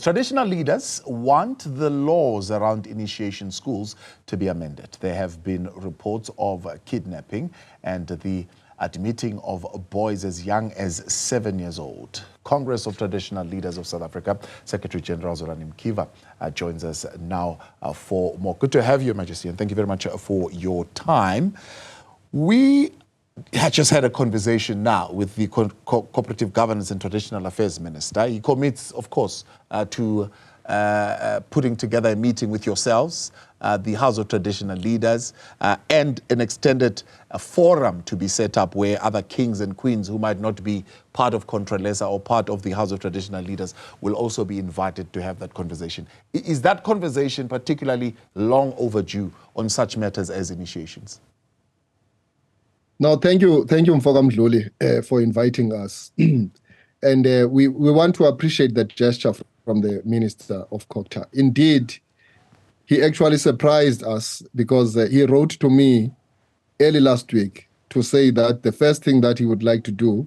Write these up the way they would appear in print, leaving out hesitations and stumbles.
Traditional leaders want the laws around initiation schools to be amended. There have been reports of kidnapping and the admitting of boys as young as 7 years old. Congress of Traditional Leaders of South Africa, Secretary General Zolani Mkiva joins us now for more. Good to have you, Your Majesty, and thank you very much for your time. We just had a conversation now with the Cooperative Governance and Traditional Affairs Minister. He commits, of course, to putting together a meeting with yourselves, the House of Traditional Leaders, and an extended forum to be set up where other kings and queens who might not be part of Contralesa or part of the House of Traditional Leaders will also be invited to have that conversation. Is that conversation particularly long overdue on such matters as initiations? No, thank you, Mfoka Mdluli, for inviting us. And we want to appreciate that gesture from the Minister of COGTA. Indeed, he actually surprised us because he wrote to me early last week to say that the first thing that he would like to do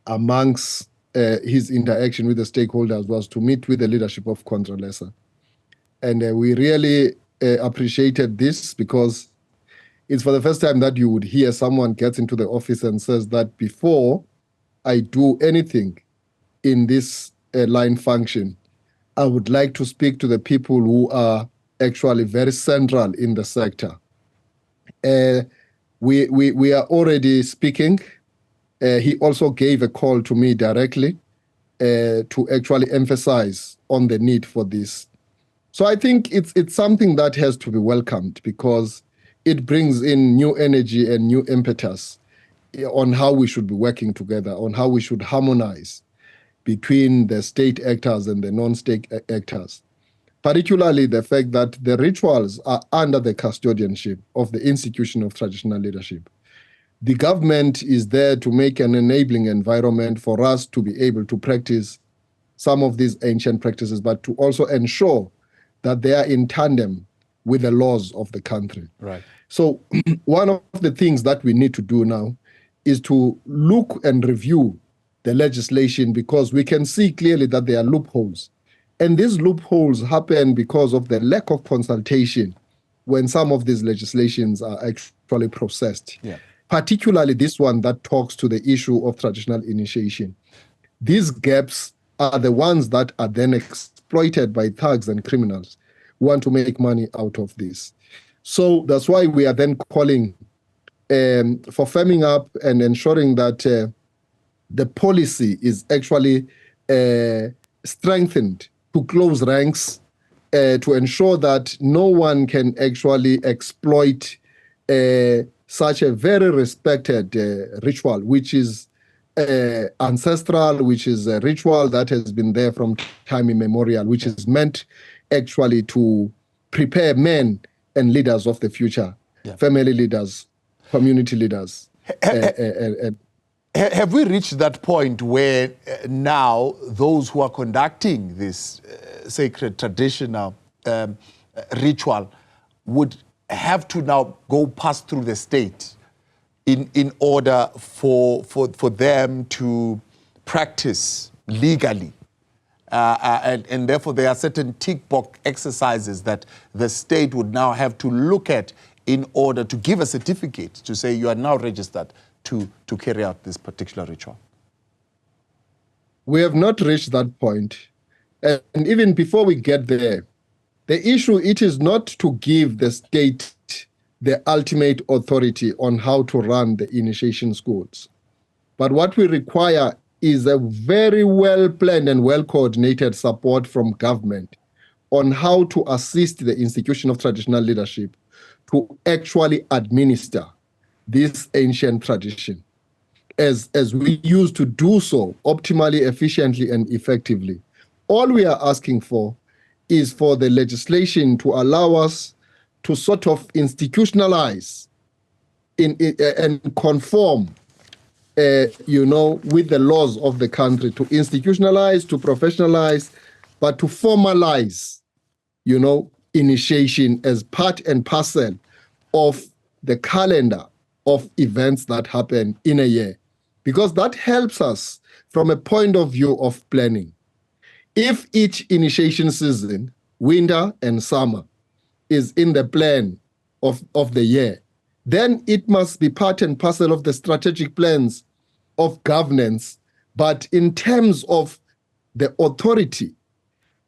amongst his interaction with the stakeholders was to meet with the leadership of Contralesa. And we really appreciated this because it's for the first time that you would hear someone gets into the office and says that before I do anything in this line function, I would like to speak to the people who are actually very central in the sector. We are already speaking. He also gave a call to me directly to actually emphasize on the need for this. So I think it's something that has to be welcomed because it brings in new energy and new impetus on how we should be working together, on how we should harmonize between the state actors and the non-state actors, particularly the fact that the rituals are under the custodianship of the institution of traditional leadership. The government is there to make an enabling environment for us to be able to practice some of these ancient practices, but to also ensure that they are in tandem with the laws of the country. Right. So one of the things that we need to do now is to look and review the legislation because we can see clearly that there are loopholes. And these loopholes happen because of the lack of consultation when some of these legislations are actually processed. Yeah. Particularly this one that talks to the issue of traditional initiation. These gaps are the ones that are then exploited by thugs and criminals who want to make money out of this. So that's why we are then calling for firming up and ensuring that the policy is actually strengthened to close ranks to ensure that no one can actually exploit such a very respected ritual, which is ancestral, which is a ritual that has been there from time immemorial, which is meant actually to prepare men and leaders of the future, family leaders, community leaders. Have we reached that point where now those who are conducting this sacred traditional ritual would have to now go pass through the state in order for them to practice legally? And therefore there are certain tick box exercises that the state would now have to look at in order to give a certificate to say you are now registered to carry out this particular ritual. We have not reached that point. And even before we get there, the issue, it is not to give the state the ultimate authority on how to run the initiation schools. But what we require is a very well-planned and well-coordinated support from government on how to assist the institution of traditional leadership to actually administer this ancient tradition as we used to do so optimally, efficiently, and effectively. All we are asking for is for the legislation to allow us to sort of institutionalize and conform with the laws of the country, to institutionalize, to professionalize, but to formalize, initiation as part and parcel of the calendar of events that happen in a year. Because that helps us from a point of view of planning. if each initiation season, winter and summer, is in the plan of the year, then it must be part and parcel of the strategic plans of governance, but in terms of the authority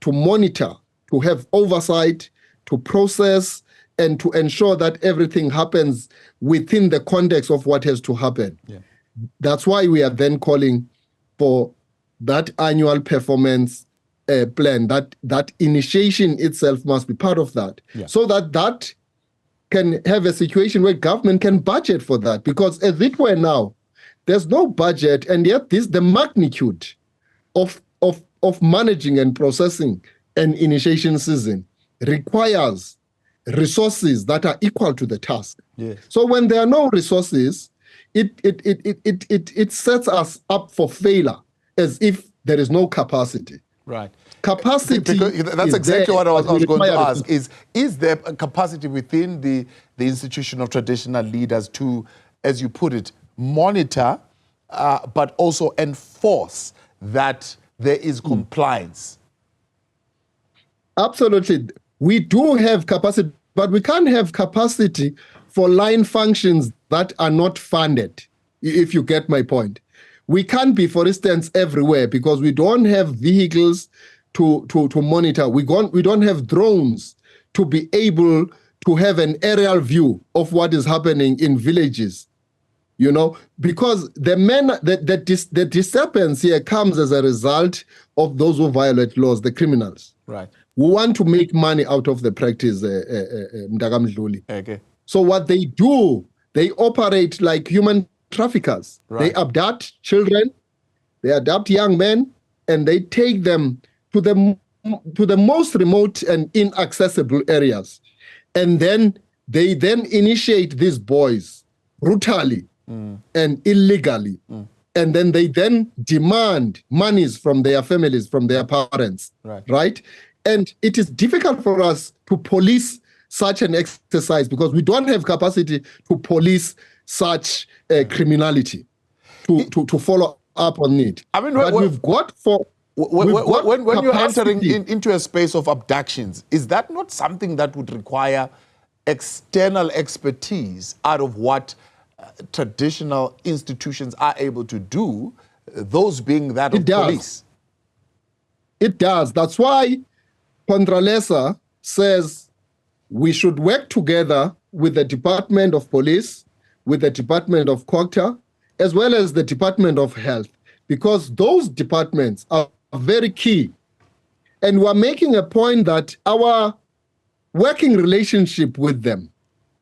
to monitor, to have oversight, to process, and to ensure that everything happens within the context of what has to happen. Yeah. That's why we are then calling for that annual performance plan, that initiation itself must be part of that, so that can have a situation where government can budget for that. Because as it were now, there's no budget, and yet the magnitude of managing and processing an initiation season requires resources that are equal to the task. Yes. So when there are no resources, it sets us up for failure, as if there is no capacity. Right. Capacity. Because that's exactly what I was going to ask. Is there a capacity within the institution of traditional leaders to, as you put it, monitor, but also enforce that there is compliance? Absolutely. We do have capacity, but we can't have capacity for line functions that are not funded, if you get my point. We can't be, for instance, everywhere because we don't have vehicles to monitor. We don't have drones to be able to have an aerial view of what is happening in villages. You know, because the disturbance here comes as a result of those who violate laws, the criminals. Right. We want to make money out of the practice, Mdagamdluli. Okay. So what they do, they operate like human traffickers. Right. They abduct children, they abduct young men, and they take them to the most remote and inaccessible areas. And then they initiate these boys brutally and illegally. And then they demand monies from their families, from their parents, right? And it is difficult for us to police such an exercise because we don't have capacity to police such criminality, to follow up on it. I mean, but we've got when you're entering into a space of abductions, is that not something that would require external expertise out of what traditional institutions are able to do, those being that of police? It does. That's why Contralesa says we should work together with the Department of Police, with the Department of COGTA, as well as the Department of Health, because those departments are very key. And we're making a point that our working relationship with them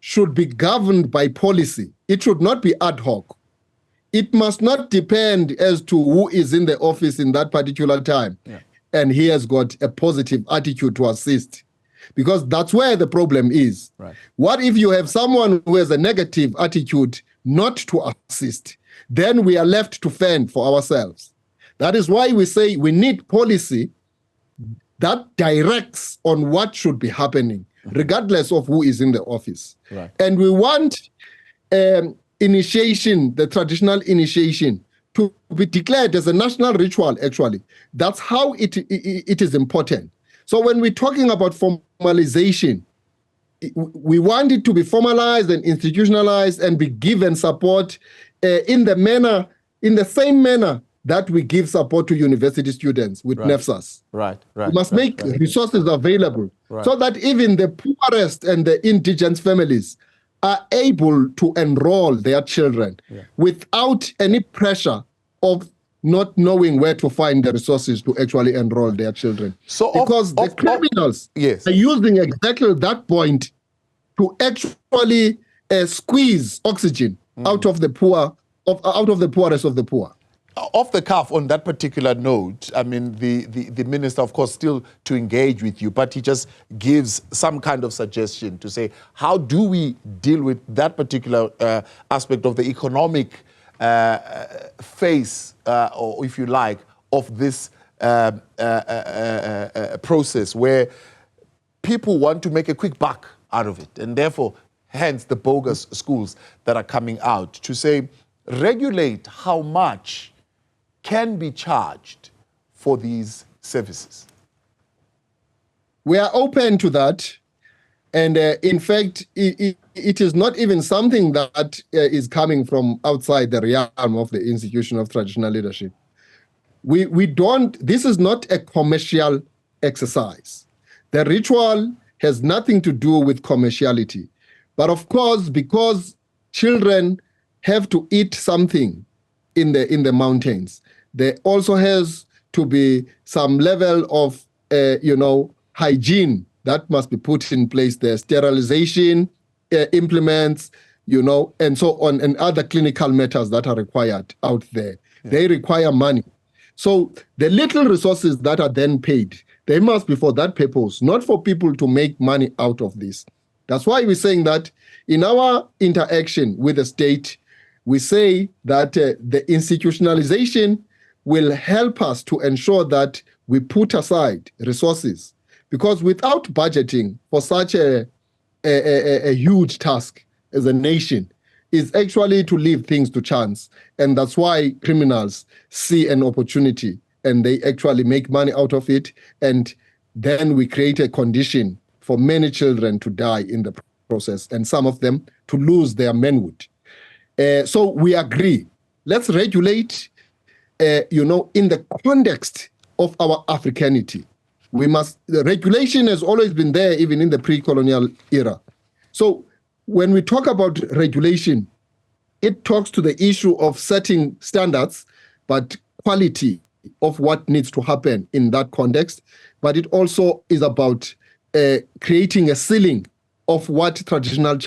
should be governed by policy. It should not be ad hoc. It must not depend as to who is in the office in that particular time. Yeah. And he has got a positive attitude to assist. Because that's where the problem is. Right. What if you have someone who has a negative attitude not to assist? Then we are left to fend for ourselves. That is why we say we need policy that directs on what should be happening, regardless of who is in the office. Right. And we want initiation, the traditional initiation, to be declared as a national ritual, actually. That's how it is important. So when we're talking about formalization, we want it to be formalized and institutionalized and be given support in the same manner that we give support to university students with NEFSAS. Right. We must make resources available so that even the poorest and the indigent families are able to enroll their children without any pressure of not knowing where to find the resources to actually enroll their children. So because the criminals are using exactly that point to actually squeeze oxygen out of the poor, out of the poorest of the poor. Off the cuff, on that particular note, I mean, the minister, of course, still to engage with you, but he just gives some kind of suggestion to say, how do we deal with that particular aspect of the economic face, or if you like, of this process where people want to make a quick buck out of it, and therefore, hence the bogus schools that are coming out, to say, regulate how much can be charged for these services? We are open to that. And in fact, it is not even something that is coming from outside the realm of the institution of traditional leadership. This is not a commercial exercise. The ritual has nothing to do with commerciality. But of course, because children have to eat something in the mountains, there also has to be some level of, hygiene that must be put in place there, sterilization, implements, and so on, and other clinical matters that are required out there. Yeah. They require money. So the little resources that are then paid, they must be for that purpose, not for people to make money out of this. That's why we're saying that in our interaction with the state, we say that the institutionalization will help us to ensure that we put aside resources. Because without budgeting for such a huge task as a nation is actually to leave things to chance. And that's why criminals see an opportunity and they actually make money out of it. And then we create a condition for many children to die in the process and some of them to lose their manhood. So we agree. Let's regulate, in the context of our Africanity. The regulation has always been there, even in the pre-colonial era. So when we talk about regulation, it talks to the issue of setting standards, but quality of what needs to happen in that context. But it also is about creating a ceiling of what traditional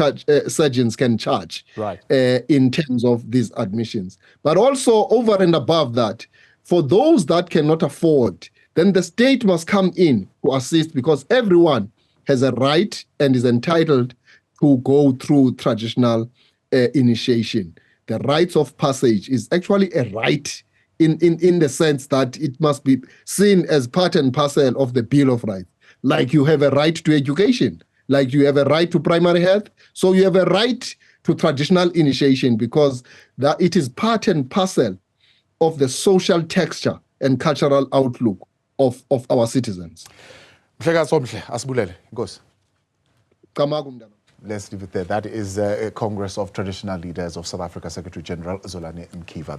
surgeons can charge, right, in terms of these admissions. But also over and above that, for those that cannot afford, then the state must come in to assist, because everyone has a right and is entitled to go through traditional initiation. The rites of passage is actually a right in the sense that it must be seen as part and parcel of the Bill of Rights. Like you have a right to education, like you have a right to primary health, so you have a right to traditional initiation, because that it is part and parcel of the social texture and cultural outlook of our citizens. Let's leave it there. That is Congress of Traditional Leaders of South Africa Secretary General Zolani Mkiva.